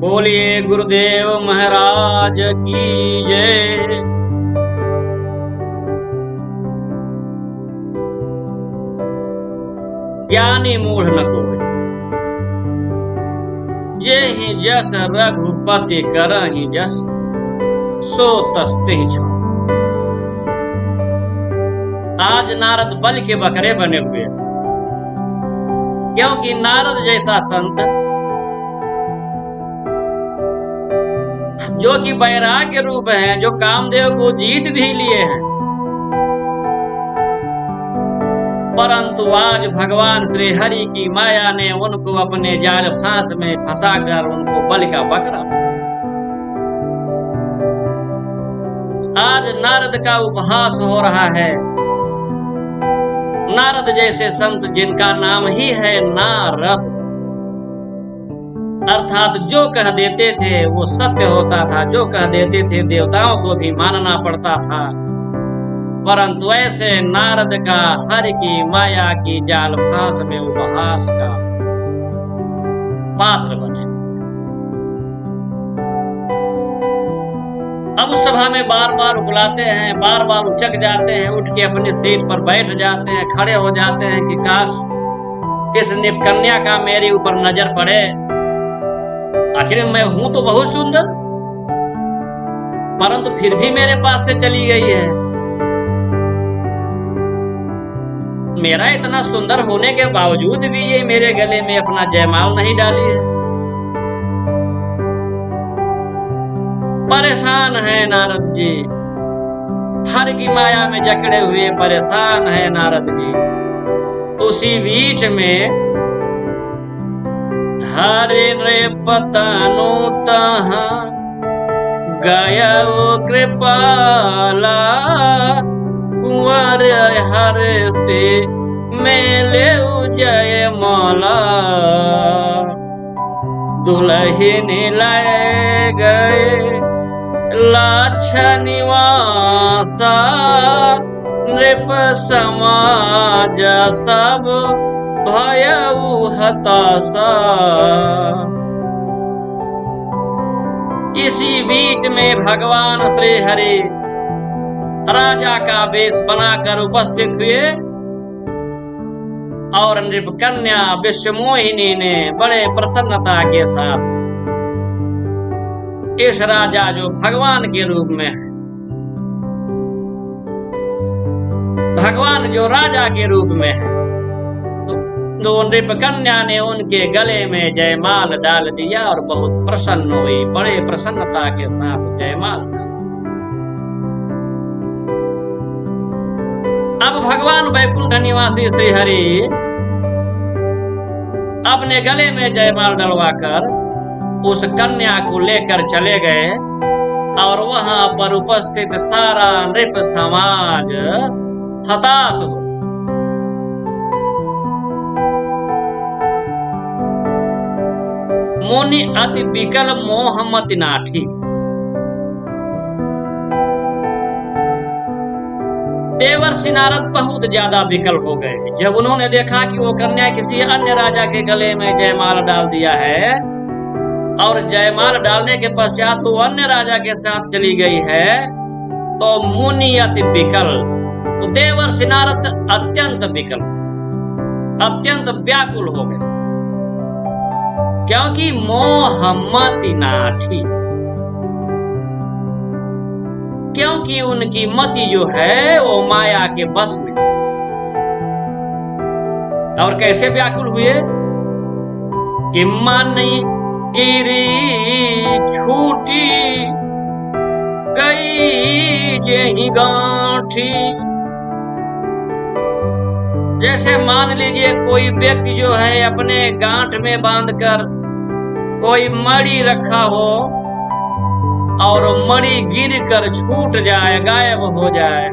बोलिए गुरुदेव महाराज की जय। ज्ञानी मूढ़ न कोई, जेहि जस रघुपति करहि जस, सो तस तेहि छो। आज नारद बलि के बकरे बने हुए, क्योंकि नारद जैसा संत जो कि बैराग्य रूप है, जो कामदेव को जीत भी लिए हैं, परंतु आज भगवान श्री हरि की माया ने उनको अपने जाल फांस में फंसाकर उनको बलि का बकरा। आज नारद का उपहास हो रहा है। नारद जैसे संत जिनका नाम ही है नारद, अर्थात जो कह देते थे वो सत्य होता था, जो कह देते थे देवताओं को भी मानना पड़ता था। परंतु ऐसे नारद का हरि की माया की जाल फांस में उपहास का पात्र बने। अब उस सभा में बार बार बुलाते हैं, बार बार उचक जाते हैं, उठ के अपनी सीट पर बैठ जाते हैं, खड़े हो जाते हैं कि काश किस निपकन्या का मेरे ऊपर नजर पड़े। आखिर मैं हूं तो बहुत सुंदर, परंतु फिर भी मेरे पास से चली गई है। मेरा इतना सुंदर होने के बावजूद भी ये मेरे गले में अपना जयमाल नहीं डाली है। परेशान है नारद जी, हर की माया में जकड़े हुए परेशान है नारद जी। उसी बीच में हरे नृपतनु तहाँ गया कृपाला, कुंवर हर से मेले जय मौला। दुल्हन लाए गए लाछ निवासा, नृप समाज सब भयउ हताशा। इसी बीच में भगवान श्री हरि राजा का वेश बनाकर उपस्थित हुए और नृपकन्या विश्वमोहिनी ने बड़े प्रसन्नता के साथ इस राजा जो भगवान के रूप में है, भगवान जो राजा के रूप में है, तो नृपकन्या ने उनके गले में जयमाल डाल दिया और बहुत प्रसन्न हुई, बड़े प्रसन्नता के साथ जयमाल डाल। अब भगवान वैकुंठ निवासी श्री हरि अपने गले में जयमाल डलवाकर उस कन्या को लेकर चले गए और वहां पर उपस्थित सारा नृप समाज हताश हो। मुनि अति विकल मोह मति नाठी, देवर्षि नारद बहुत ज्यादा विकल हो गए जब उन्होंने देखा कि वो कन्या किसी अन्य राजा के गले में जयमाल डाल दिया है और जयमाल डालने के पश्चात वो अन्य राजा के साथ चली गई है। तो मुनि अति विकल, तो देवर्षि नारद अत्यंत विकल, अत्यंत व्याकुल हो गए, क्योंकि मोह मति नाठी, क्योंकि उनकी मति जो है वो माया के बस में थी। और कैसे व्याकुल हुए कि मन गिरी छूटी गई यही गांठी। जैसे मान लीजिए कोई व्यक्ति जो है अपने गांठ में बांधकर कोई मणि रखा हो और मणि गिरकर छूट जाए, गायब हो जाए,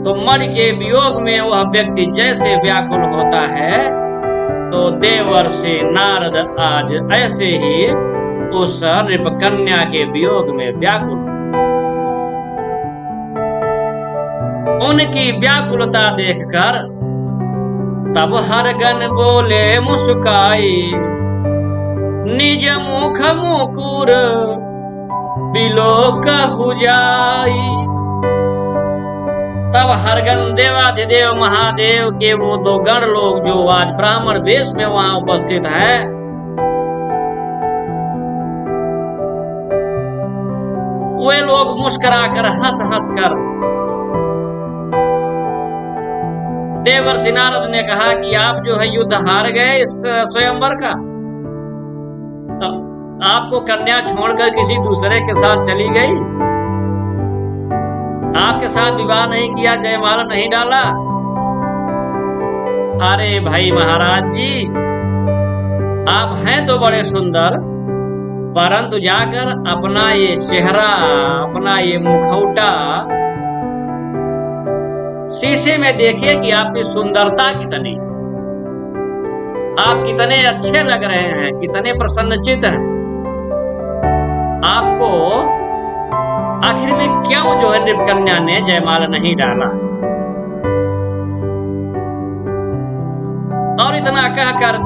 तो मणि के वियोग में वह व्यक्ति जैसे व्याकुल होता है, तो देवर्षि नारद आज ऐसे ही उस नृपकन्या के वियोग में व्याकुल। उनकी व्याकुलता देखकर तब हर गण बोले मुस्काई, निज मुख मुकुर बिलोक हो जाई। तब हरगन देवाधिदेव महादेव के वो दो गण लोग जो आज ब्राह्मण वेश में वहां उपस्थित है, वे लोग मुस्कुराकर हंस हंस कर देवर्षि नारद ने कहा कि आप जो है युद्ध हार गए इस स्वयंवर का, तो आपको कन्या छोड़कर किसी दूसरे के साथ चली गई, आपके साथ विवाह नहीं किया, जयमाला नहीं डाला। अरे भाई महाराज जी, आप हैं तो बड़े सुंदर, परंतु जाकर अपना ये चेहरा, अपना ये मुखौटा शीशे में देखिए कि आपकी सुंदरता कितनी, आप कितने अच्छे लग रहे हैं, कितने प्रसन्नचित हैं। आपको आखिर में क्यों जो है नृपकन्या ने जयमाला नहीं डाला। और इतना कहकर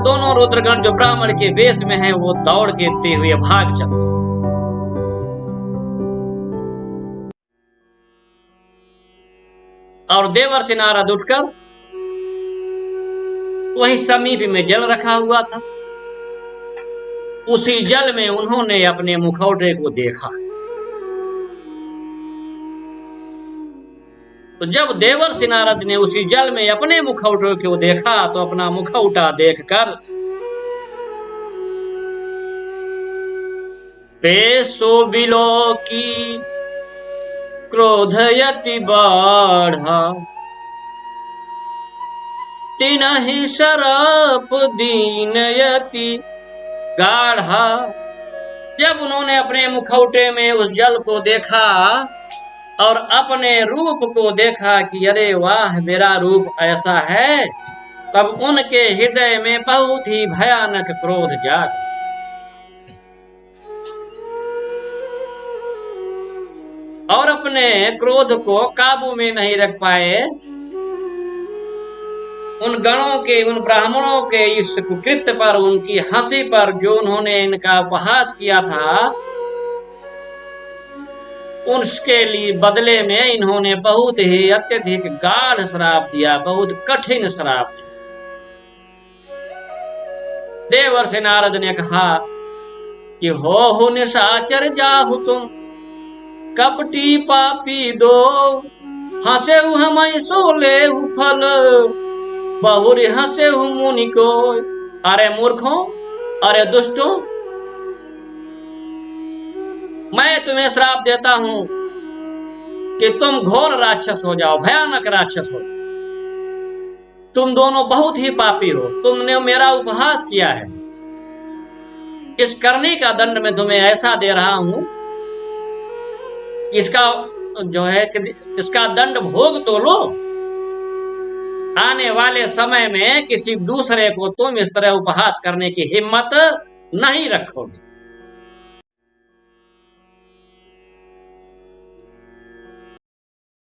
दोनों रुद्रगण जो ब्राह्मण के वेश में हैं वो दौड़ के हुए भाग चले। और देवर्षि नारद उठकर वहीं समीप में जल रखा हुआ था, उसी जल में उन्होंने अपने मुखौटे को देखा। तो जब देवर्षि नारद ने उसी जल में अपने मुखौटे को देखा तो अपना मुखौटा देखकर पेशो बिलो की क्रोधयति बाढ़ा, तिनहि शराप दीनयति गाढ़ा। जब उन्होंने अपने मुखौटे में उस जल को देखा और अपने रूप को देखा कि अरे वाह मेरा रूप ऐसा है, तब उनके हृदय में बहुत ही भयानक क्रोध जागा। और अपने क्रोध को काबू में नहीं रख पाए। उन गणों के, उन ब्राह्मणों के इस कुकृत्य पर, उनकी हंसी पर जो उन्होंने इनका उपहास किया था, उसके लिए बदले में इन्होंने बहुत ही अत्यधिक गाढ़ श्राप दिया, बहुत कठिन श्राप दिया। देवर्षि नारद ने कहा कि हो निशाचर जाहु तुम, कपटी पापी दो, हंसे हम सोले फल, बहुरी हंसे मुनि को। अरे मूर्खों, अरे दुष्टों, मैं तुम्हें श्राप देता हूं कि तुम घोर राक्षस हो जाओ, भयानक राक्षस हो। तुम दोनों बहुत ही पापी हो, तुमने मेरा उपहास किया है। इस करने का दंड मैं तुम्हें ऐसा दे रहा हूं, इसका जो है इसका दंड भोग तो लो। आने वाले समय में किसी दूसरे को तुम इस तरह उपहास करने की हिम्मत नहीं रखोगे।